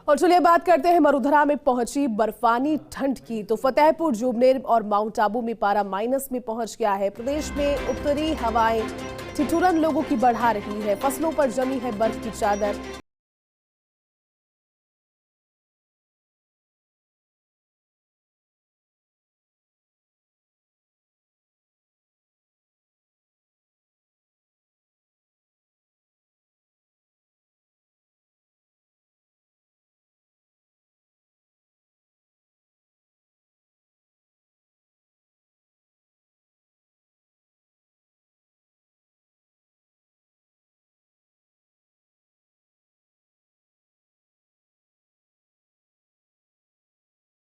और चलिए बात करते हैं मरुधरा में पहुंची बर्फानी ठंड की। तो फतेहपुर, जोबनेर और माउंट आबू में पारा माइनस में पहुंच गया है। प्रदेश में उत्तरी हवाएं ठिठुरन लोगों की बढ़ा रही है। फसलों पर जमी है बर्फ की चादर।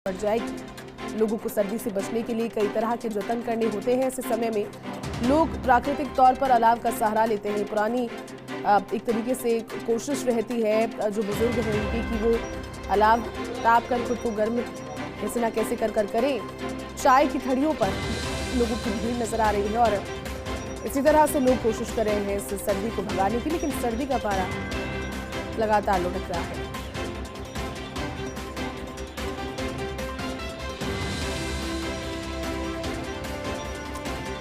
बढ़ जाएगी। लोगों को सर्दी से बचने के लिए कई तरह के जतन करने होते हैं। ऐसे समय में लोग प्राकृतिक तौर पर अलाव का सहारा लेते हैं। पुरानी एक तरीके से कोशिश रहती है जो बुजुर्ग हैं उनकी कि वो अलाव ताप कर खुद को गर्म कैसे ना कैसे कर करें। चाय की थड़ियों पर लोगों की भीड़ नजर आ रही है और इसी तरह से लोग कोशिश कर रहे हैं इस सर्दी को भगाने की, लेकिन सर्दी का पारा लगातार लुढ़क रहा है।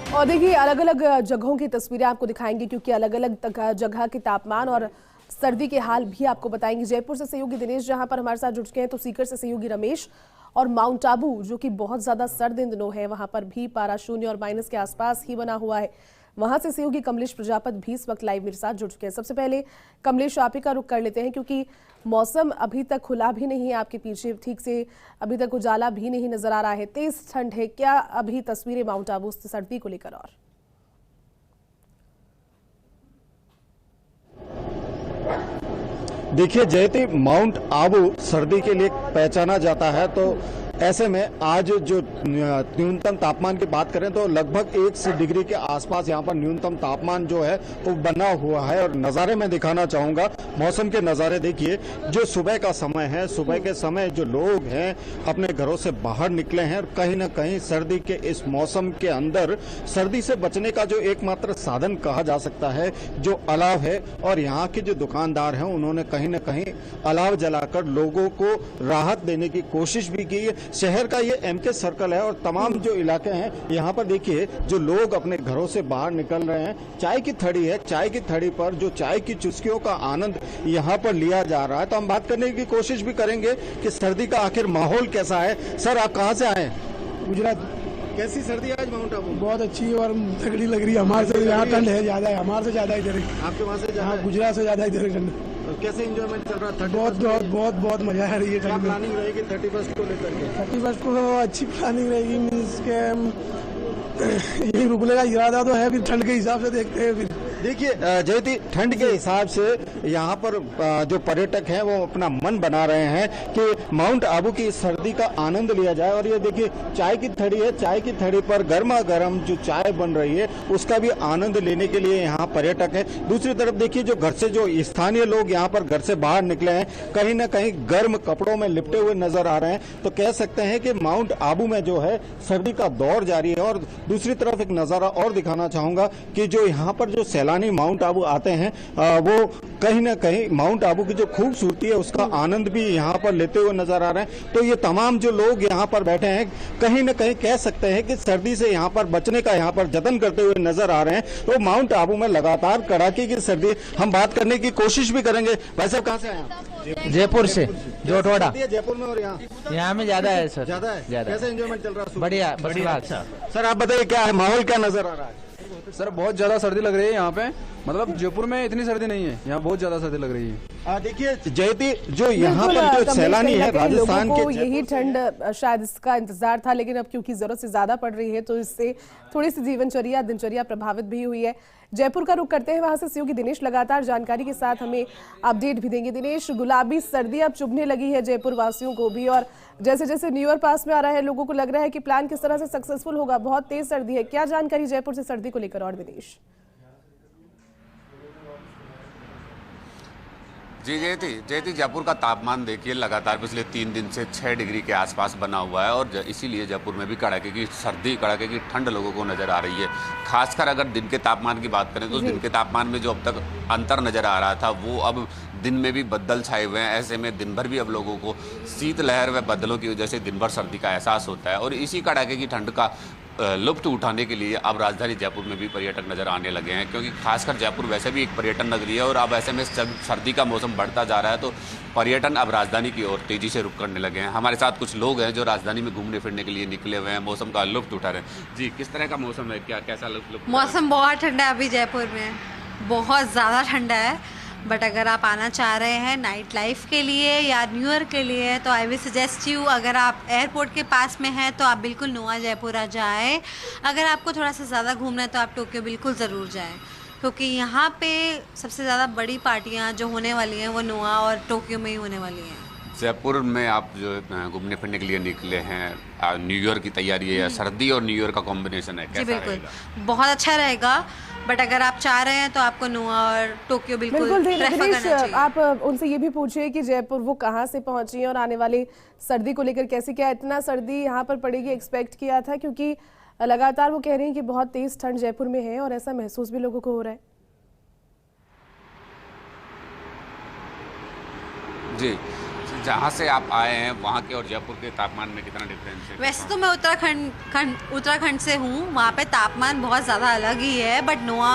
और देखिए अलग अलग जगहों की तस्वीरें आपको दिखाएंगे, क्योंकि अलग अलग जगह के तापमान और सर्दी के हाल भी आपको बताएंगे। जयपुर से सहयोगी दिनेश जहां पर हमारे साथ जुड़ चुके हैं, तो सीकर से सहयोगी रमेश। और माउंट आबू जो कि बहुत ज्यादा सर्द इन दिनों है, वहां पर भी पारा शून्य और माइनस के आसपास ही बना हुआ है। वहां से सहयोगी कमलेश प्रजापत भी इस वक्त लाइव मेरे साथ जुड़ चुके हैं। सबसे पहले कमलेश, आप ही का रुख कर लेते हैं, क्योंकि मौसम अभी तक खुला भी नहीं है आपके पीछे ठीक से, अभी तक उजाला भी नहीं नजर आ रहा है, तेज ठंड है। क्या अभी तस्वीरें माउंट आबू से सर्दी को लेकर? और देखिए जयती, माउंट आबू सर्दी के लिए पहचाना जाता है, तो ऐसे में आज जो न्यूनतम तापमान की बात करें तो लगभग 1 डिग्री के आसपास यहाँ पर न्यूनतम तापमान जो है वो बना हुआ है। और नज़ारे में दिखाना चाहूँगा, मौसम के नज़ारे देखिए। जो सुबह का समय है, सुबह के समय जो लोग हैं अपने घरों से बाहर निकले हैं और कहीं ना कहीं सर्दी के इस मौसम के अंदर सर्दी से बचने का जो एकमात्र साधन कहा जा सकता है जो अलाव है। और यहाँ के जो दुकानदार हैं उन्होंने कहीं ना कहीं अलाव जलाकर लोगों को राहत देने की कोशिश भी की है। शहर का ये एमके सर्कल है और तमाम जो इलाके हैं यहाँ पर देखिए जो लोग अपने घरों से बाहर निकल रहे हैं। चाय की थड़ी है, चाय की थड़ी पर जो चाय की चुस्कियों का आनंद यहाँ पर लिया जा रहा है। तो हम बात करने की कोशिश भी करेंगे कि सर्दी का आखिर माहौल कैसा है। सर, आप कहाँ से आए? गुजरात। कैसी सर्दी है आज माउंट आबू? बहुत अच्छी और तगड़ी लग रही है। हमारे से यहाँ ठंड है ज्यादा है, हमारे से ज्यादा इधर है। आपके वहाँ से ज्यादा? गुजरात से ज्यादा इधर ठंड। कैसे एंजॉयमेंट चल रहा है? बहुत बहुत बहुत बहुत मजा आ रही है। क्या प्लानिंग रहेगी 31 को लेकर के? 31 को अच्छी प्लानिंग रहेगी, मीन्स के यही रुकने का इरादा तो है, फिर ठंड के हिसाब से देखते हैं। फिर देखिए जयती, ठंड के हिसाब से यहाँ पर जो पर्यटक हैं वो अपना मन बना रहे हैं कि माउंट आबू की सर्दी का आनंद लिया जाए। और ये देखिए चाय की थड़ी है, चाय की थड़ी पर गर्मा गर्म जो चाय बन रही है उसका भी आनंद लेने के लिए यहाँ पर्यटक है। दूसरी तरफ देखिए जो घर से जो स्थानीय लोग यहाँ पर घर से बाहर निकले हैं, कहीं ना कहीं गर्म कपड़ों में लिपटे हुए नजर आ रहे हैं। तो कह सकते हैं कि माउंट आबू में जो है सर्दी का दौर जारी है। और दूसरी तरफ एक नजारा और दिखाना चाहूंगा कि जो यहाँ पर जो सैलानी माउंट आबू आते हैं वो कहीं ना कहीं माउंट आबू की जो खूबसूरती है उसका आनंद भी यहाँ पर लेते हुए नजर आ रहे हैं। तो ये तमाम जो लोग यहाँ पर बैठे हैं कहीं ना कहीं कह सकते हैं कि सर्दी से यहाँ पर बचने का यहाँ पर जतन करते हुए नजर आ रहे हैं। तो माउंट आबू में लगातार कड़ाके की सर्दी हम बात करने की कोशिश भी करेंगे। भाई साहब कहाँ से आए? जयपुर से, जोटवाड़ा। जयपुर में और यहाँ में ज्यादा है सर। ज्यादा है? कैसे एंजॉयमेंट चल रहा है? बढ़िया बढ़िया। अच्छा सर आप बताइए क्या है माहौल, क्या नजर आ रहा है? सर बहुत ज्यादा सर्दी लग रही है यहाँ पे, मतलब जयपुर में इतनी सर्दी नहीं है, यहाँ बहुत ज्यादा सर्दी लग रही है। देखिए जयती, जो यहाँ पर जो सैलानी है राजस्थान के, यही ठंड शायद इसका इंतजार था, लेकिन अब क्योंकि जरूरत से ज्यादा पड़ रही है तो इससे थोड़ी सी दिनचर्या प्रभावित भी हुई है। जयपुर का रुख करते हैं, वहां से सहयोगी दिनेश लगातार जानकारी के साथ हमें अपडेट भी देंगे। दिनेश, गुलाबी सर्दी अब चुभने लगी है जयपुर वासियों को भी, और जैसे जैसे न्यू ईयर पास में आ रहा है लोगों को लग रहा है कि प्लान किस तरह से सक्सेसफुल होगा। बहुत तेज सर्दी है, क्या जानकारी जयपुर से सर्दी को लेकर? और दिनेश जी जयती जयपुर का तापमान देखिए लगातार पिछले 3 दिन से 6 डिग्री के आसपास बना हुआ है और इसीलिए जयपुर में भी कड़ाके की सर्दी कड़ाके की ठंड लोगों को नज़र आ रही है। खासकर अगर दिन के तापमान की बात करें तो दिन के तापमान में जो अब तक अंतर नज़र आ रहा था वो अब दिन में भी बदल छाए हुए हैं। ऐसे में दिन भर भी अब लोगों को शीतलहर व बदलों की वजह से दिन भर सर्दी का एहसास होता है और इसी कड़ाके की ठंड का लुत्फ उठाने के लिए अब राजधानी जयपुर में भी पर्यटक नज़र आने लगे हैं, क्योंकि खासकर जयपुर वैसे भी एक पर्यटन नगरी है और अब ऐसे में जब सर्दी का मौसम बढ़ता जा रहा है तो पर्यटन अब राजधानी की ओर तेजी से रुख करने लगे हैं। हमारे साथ कुछ लोग हैं जो राजधानी में घूमने फिरने के लिए निकले हुए हैं, मौसम का लुत्फ उठा रहे हैं। जी, किस तरह का मौसम है, क्या कैसा लुत्फ? मौसम बहुत ठंडा है अभी जयपुर में, बहुत ज़्यादा ठंडा है। बट अगर आप आना चाह रहे हैं नाइट लाइफ के लिए या न्यू ईयर के लिए तो आई विल सजेस्ट यू, अगर आप एयरपोर्ट के पास में हैं तो आप बिल्कुल नोआ जयपुर आ जाएँ। अगर आपको थोड़ा सा ज़्यादा घूमना है तो आप टोक्यो बिल्कुल ज़रूर जाएँ, क्योंकि यहाँ पे सबसे ज़्यादा बड़ी पार्टियाँ जो होने वाली हैं वो नोआ और टोक्यो में ही होने वाली हैं। जयपुर में आप जो घूमने फिरने के लिए निकले हैं, न्यू ईयर की तैयारी है या सर्दी और न्यू ईयर का कॉम्बिनेशन है, जी कैसा बिल्कुल रहेगा? बहुत अच्छा रहेगा। बट अगर आप चाह रहे हैं तो आपको नोआ और टोक्यो बिल्कुल प्रेफर करना दिनेश, चाहिए। आप उनसे ये भी पूछिए कि जयपुर वो कहाँ से पहुंची हैं और आने वाली सर्दी को लेकर कैसे, क्या इतना सर्दी यहाँ पर पड़ेगी एक्सपेक्ट किया था, क्योंकि लगातार वो कह रही हैं कि बहुत तेज ठंड जयपुर में है और ऐसा महसूस भी लोगों को हो रहा है। जी, जहाँ से आप आए हैं वहाँ के और जयपुर के तापमान में कितना डिफरेंस है? वैसे तो मैं उत्तराखंड से हूँ, वहाँ पे तापमान बहुत ज़्यादा अलग ही है। बट नोआ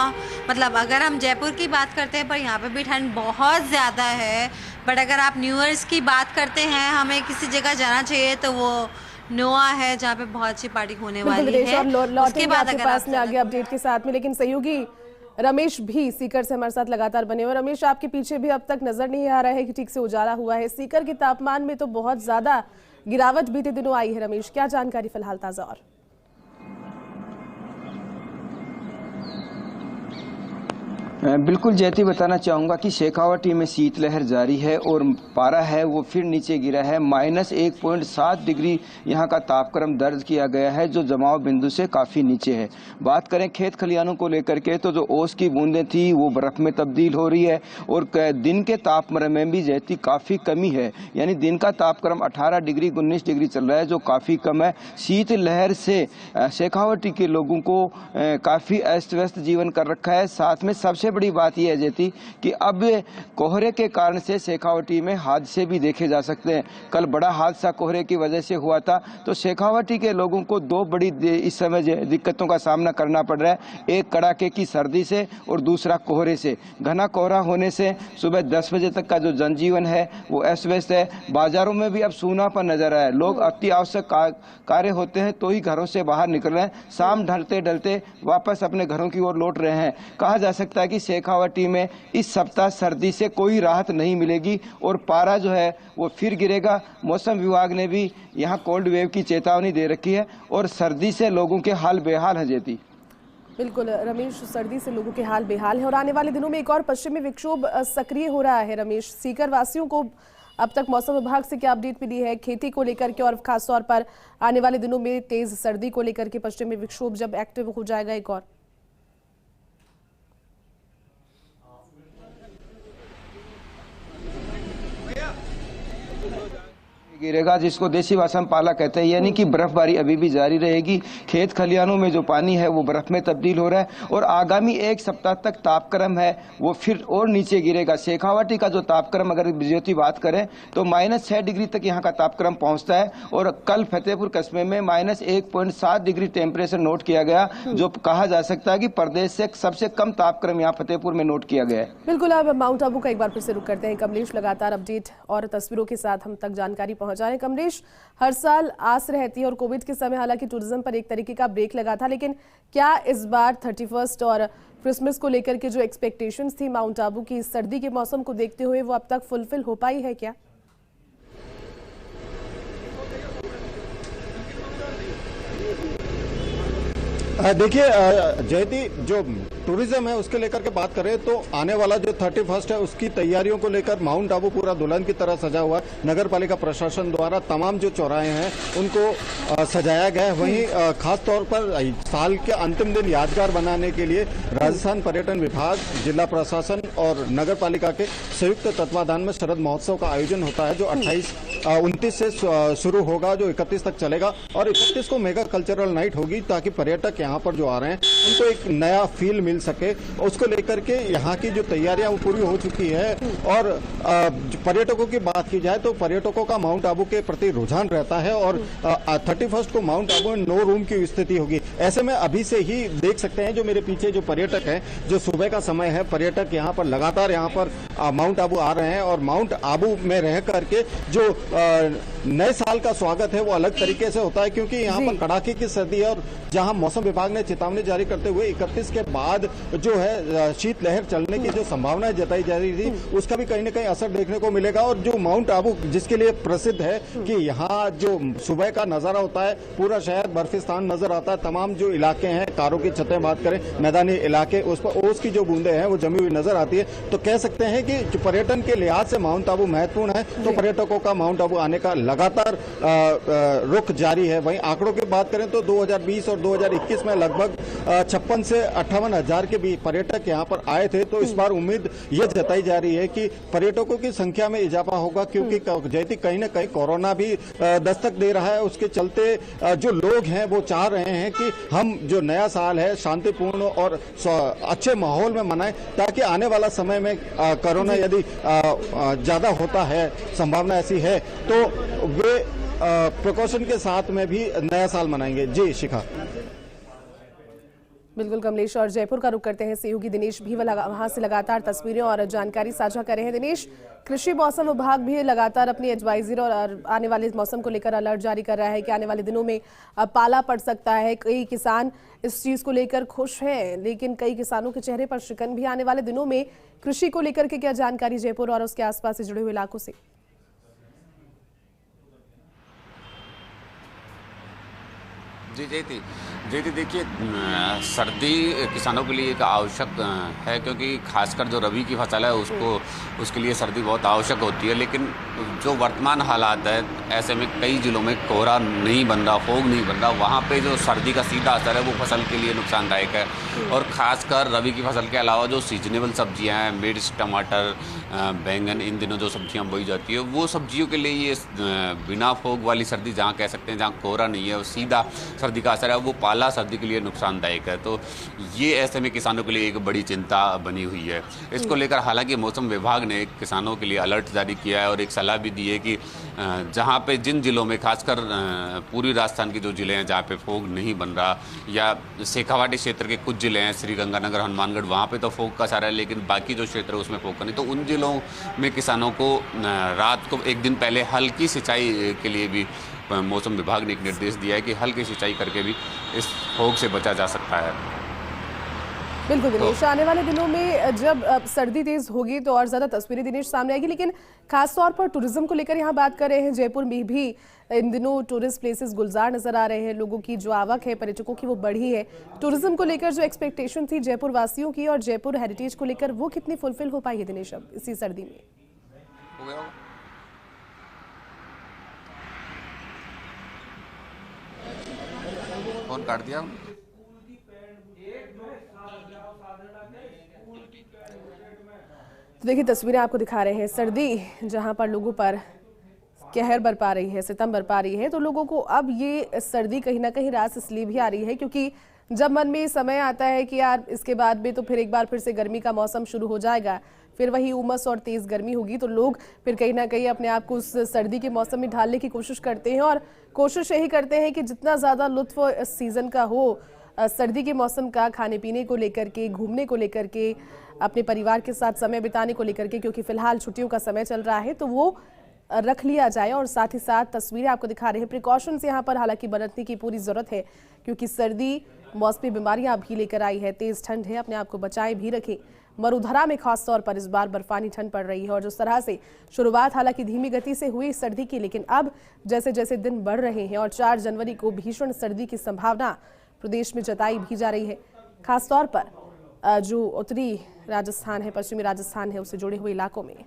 मतलब अगर हम जयपुर की बात करते हैं पर यहाँ पे भी ठंड बहुत ज़्यादा है। बट अगर आप न्यू ईयर्स की बात करते हैं, हमें किसी जगह जाना चाहिए तो वो नोआ है जहाँ पे बहुत अच्छी पार्टी होने वाली है। उसके बाद आपके पास में आगे अपडेट के साथ में, लेकिन सहयोगी रमेश भी सीकर से हमारे साथ लगातार बने हुए। रमेश, आपके पीछे भी अब तक नजर नहीं आ रहा है कि ठीक से उजाला हुआ है। सीकर के तापमान में तो बहुत ज्यादा गिरावट बीते दिनों आई है। रमेश, क्या जानकारी फिलहाल ताजा? और बिल्कुल जयती, बताना चाहूँगा कि शेखावाटी में शीतलहर जारी है और पारा है वो फिर नीचे गिरा है। -1.7 डिग्री यहाँ का तापक्रम दर्ज किया गया है, जो जमाव बिंदु से काफ़ी नीचे है। बात करें खेत खलिहानों को लेकर के तो जो ओस की बूंदें थी वो बर्फ़ में तब्दील हो रही है और दिन के तापमान में भी जयती काफ़ी कमी है, यानी दिन का तापक्रम 18 डिग्री 19 डिग्री चल रहा है, जो काफ़ी कम है। शीतलहर से शेखावाटी के लोगों को काफ़ी अस्त व्यस्त जीवन कर रखा है। साथ में सबसे बड़ी बात यह है जयती कि अब कोहरे के कारण से शेखावाटी में हादसे भी देखे जा सकते हैं। कल बड़ा हादसा कोहरे की वजह से हुआ था, तो शेखावाटी के लोगों को दो बड़ी इस समय दिक्कतों का सामना करना पड़ रहा है। एक कड़ाके की सर्दी से और दूसरा कोहरे से। घना कोहरा होने से सुबह 10 बजे तक का जो जनजीवन है वो अस्त व्यस्त है। बाजारों में भी अब सूनापन नजर आया। लोग अति आवश्यक कार्य होते हैं तो ही घरों से बाहर निकल रहे हैं। शाम ढलते ढलते वापस अपने घरों की ओर लौट रहे हैं। कहा जा सकता है कि शेखावाटी में इस सप्ताह सर्दी से कोई राहत नहीं मिलेगी और पारा जो है वो फिर गिरेगा। मौसम विभाग ने भी यहाँ कोल्ड वेव की चेतावनी दे रखी है और सर्दी से लोगों के हाल बेहाल है जेती। बिल्कुल रमेश, सर्दी से लोगों के हाल बेहाल है और आने वाले दिनों में एक और पश्चिमी विक्षोभ सक्रिय हो रहा है। रमेश, सीकर वासियों को अब तक मौसम विभाग से क्या अपडेट मिली है खेती को लेकर के, और खासतौर पर आने वाले दिनों में तेज सर्दी को लेकर के पश्चिमी विक्षोभ जब एक्टिव हो जाएगा एक और? गिरेगा, जिसको देसी भाषा में पाला कहते हैं, यानी कि बर्फबारी अभी भी जारी रहेगी। खेत खलिहानों में जो पानी है वो बर्फ में तब्दील हो रहा है और आगामी एक सप्ताह तक तापक्रम है वो फिर और नीचे गिरेगा। शेखावाटी का जो तापक्रम अगर ज्योति बात करें तो -6 डिग्री तक यहाँ का तापक्रम पहुँचता है और कल फतेहपुर कस्बे में -1.7 डिग्री टेम्परेचर नोट किया गया, जो कहा जा सकता है कि प्रदेश से सबसे कम तापक्रम यहाँ फतेहपुर में नोट किया गया है। बिल्कुल, अब माउंट आबू का एक बार फिर से रुक करते हैं। कमलेश लगातार अपडेट और तस्वीरों के साथ हम तक जानकारी पहुंचा रहे हैं। कमलेश, हर साल आस रहती है और कोविड के समय हालांकि टूरिज्म पर एक तरीके का ब्रेक लगा था, लेकिन क्या इस बार 31 और क्रिसमस को लेकर के जो एक्सपेक्टेशंस थी माउंट आबू की सर्दी के मौसम को देखते हुए वो अब तक फुलफिल हो पाई है क्या? देखिए जयती, जो टूरिज्म है उसके लेकर के बात करें तो आने वाला जो 31 है उसकी तैयारियों को लेकर माउंट आबू पूरा दुल्हन की तरह सजा हुआ है। नगर पालिका प्रशासन द्वारा तमाम जो चौराहे हैं उनको सजाया गया है। वहीं खास तौर पर साल के अंतिम दिन यादगार बनाने के लिए राजस्थान पर्यटन विभाग, जिला प्रशासन और नगर पालिका के संयुक्त तत्वाधान में शरद महोत्सव का आयोजन होता है, जो 29 से शुरू होगा, जो 31 तक चलेगा और 31 को मेगा कल्चरल नाइट होगी, ताकि पर्यटक यहाँ पर जो आ रहे हैं उनको एक नया फील मिल सके। उसको लेकर के यहाँ की जो तैयारियां वो पूरी हो चुकी है। और पर्यटकों की बात की जाए तो पर्यटकों का माउंट आबू के प्रति रुझान रहता है और 31 को माउंट आबू में 9 रूम की स्थिति होगी। ऐसे में अभी से ही देख सकते हैं जो मेरे पीछे जो पर्यटक हैं, जो सुबह का समय है, पर्यटक यहाँ पर लगातार यहाँ पर माउंट आबू आ रहे हैं और माउंट आबू में रह करके जो नए साल का स्वागत है वो अलग तरीके से होता है, क्योंकि यहाँ पर कड़ाके की सर्दी है और जहां मौसम विभाग ने चेतावनी जारी करते हुए 31 के बाद जो है शीतलहर चलने की जो संभावनाएं जताई जा रही थी, उसका भी कहीं न कहीं असर देखने को मिलेगा। और जो माउंट आबू जिसके लिए प्रसिद्ध है कि यहाँ जो सुबह का नजारा होता है, पूरा शहर बर्फिस्तान नजर आता है, तमाम जो इलाके हैं, कारों की छतें बात करें, मैदानी इलाके, उस पर ओस की जो बूंदे हैं वो जमी हुई नजर आती है। तो कह सकते हैं कि जो पर्यटन के लिहाज से माउंट आबू महत्वपूर्ण है, तो पर्यटकों का माउंट आबू आने का लगातार रुख जारी है। वहीं आंकड़ों की बात करें तो 2020 और 2021 में लगभग 56 से 58 हजार के भी पर्यटक यहां पर आए थे। तो इस बार उम्मीद यह जताई जा रही है कि पर्यटकों की संख्या में इजाफा होगा, क्योंकि जैसे कहीं न कहीं कोरोना भी दस्तक दे रहा है। उसके चलते जो लोग हैं वो चाह रहे हैं कि हम जो नया साल है शांतिपूर्ण और अच्छे माहौल में मनाएं, ताकि आने वाला समय में कोरोना यदि ज्यादा होता है, संभावना ऐसी है, तो वे प्रिकॉशन के साथ में भी नया साल मनाएंगे। जी शिखा। बिल्कुल कमलेश, और जयपुर का रुख करते हैं। सहयोगी दिनेश भी वहां से लगातार तस्वीरें और जानकारी साझा कर रहे हैं। दिनेश, कृषि मौसम विभाग भी लगातार अपनी एडवाइजरी और आने वाले मौसम को लेकर अलर्ट जारी कर रहा है कि आने वाले दिनों में पाला पड़ सकता है। कई किसान इस चीज को लेकर खुश हैं, लेकिन कई किसानों के चेहरे पर शिकन भी। आने वाले दिनों में कृषि को लेकर के क्या जानकारी जयपुर और उसके आसपास से जुड़े हुए इलाकों से? जी देखिए, सर्दी किसानों के लिए एक आवश्यक है, क्योंकि खासकर जो रबी की फसल है उसके लिए सर्दी बहुत आवश्यक होती है। लेकिन जो वर्तमान हालात है, ऐसे में कई जिलों में कोहरा नहीं बन रहा, फोग नहीं बन रहा, वहाँ पे जो सर्दी का सीधा असर है वो फसल के लिए नुकसानदायक है। और ख़ासकर रबी की फसल के अलावा जो सीजनेबल सब्जियाँ हैं, मिर्च, टमाटर, बैंगन, इन दिनों जो सब्जियाँ बोई जाती है, वो सब्जियों के लिए ये बिना फोग वाली सर्दी, जहाँ कह सकते हैं जहाँ कोहरा नहीं है, वो सीधा सर्दी का असर है, वो पाला सर्दी के लिए नुकसानदायक है। तो ये ऐसे में किसानों के लिए एक बड़ी चिंता बनी हुई है। इसको लेकर हालांकि मौसम विभाग ने किसानों के लिए अलर्ट जारी किया है और एक सलाह भी दी है कि जहाँ पे जिन जिलों में, खासकर पूर्वी राजस्थान के जो ज़िले हैं जहाँ पे फोग नहीं बन रहा, या शेखावाटी क्षेत्र के कुछ ज़िले हैं, श्रीगंगानगर, हनुमानगढ़, वहाँ पे तो फोग का असर है, लेकिन बाकी जो क्षेत्र है उसमें फोग का नहीं। तो उन जिलों में किसानों को रात को एक दिन पहले हल्की सिंचाई के लिए भी मौसम विभाग ने एक निर्देश दिया है कि हल्की सिंचाई करके भी इस फोग से बचा जा सकता है। बिल्कुल दिनेश, आने वाले दिनों में जब सर्दी तेज होगी तो और ज्यादा तस्वीरें दिनेश सामने आएगी। लेकिन खासतौर पर टूरिज्म को लेकर यहाँ बात कर रहे हैं, जयपुर में भी इन दिनों टूरिस्ट प्लेसेस गुलजार नजर आ रहे हैं। लोगों की जो आवक है पर्यटकों की वो बढ़ी है। टूरिज्म को लेकर जो एक्सपेक्टेशन थी जयपुर वासियों की और जयपुर हेरिटेज को लेकर, वो कितनी फुलफिल हो पाई है दिनेश अब इसी सर्दी में? फोन काट दिया। तो देखिए तस्वीरें आपको दिखा रहे हैं, सर्दी जहां पर लोगों पर कहर बरपा रही है, सितम बरपा रही है, तो लोगों को अब ये सर्दी कहीं ना कहीं रास इसलिए भी आ रही है क्योंकि जब मन में समय आता है कि यार इसके बाद भी तो फिर एक बार फिर से गर्मी का मौसम शुरू हो जाएगा, फिर वही उमस और तेज गर्मी होगी, तो लोग फिर कहीं ना कहीं अपने आप को उस सर्दी के मौसम में ढालने की कोशिश करते हैं और कोशिश यही करते हैं कि जितना ज़्यादा लुत्फ इस सीज़न का हो, सर्दी के मौसम का, खाने पीने को लेकर के, घूमने को लेकर के, अपने परिवार के साथ समय बिताने को लेकर के, क्योंकि फिलहाल छुट्टियों का समय चल रहा है, तो वो रख लिया जाए। और साथ ही साथ तस्वीरें आपको दिखा रहे हैं, प्रिकॉशंस यहाँ पर हालांकि बरतने की पूरी ज़रूरत है क्योंकि सर्दी मौसमी बीमारियां भी लेकर आई है, तेज़ ठंड है, अपने आप को बचाए भी रखें। मरुधरा में खास तौर पर इस बार बर्फानी ठंड पड़ रही है और जिस तरह से शुरुआत हालांकि धीमी गति से हुई सर्दी की, लेकिन अब जैसे जैसे दिन बढ़ रहे हैं और 4 जनवरी को भीषण सर्दी की संभावना प्रदेश में जताई भी जा रही है। खासतौर पर जो उत्तरी राजस्थान है, पश्चिमी राजस्थान है, उससे जुड़े हुए इलाकों में।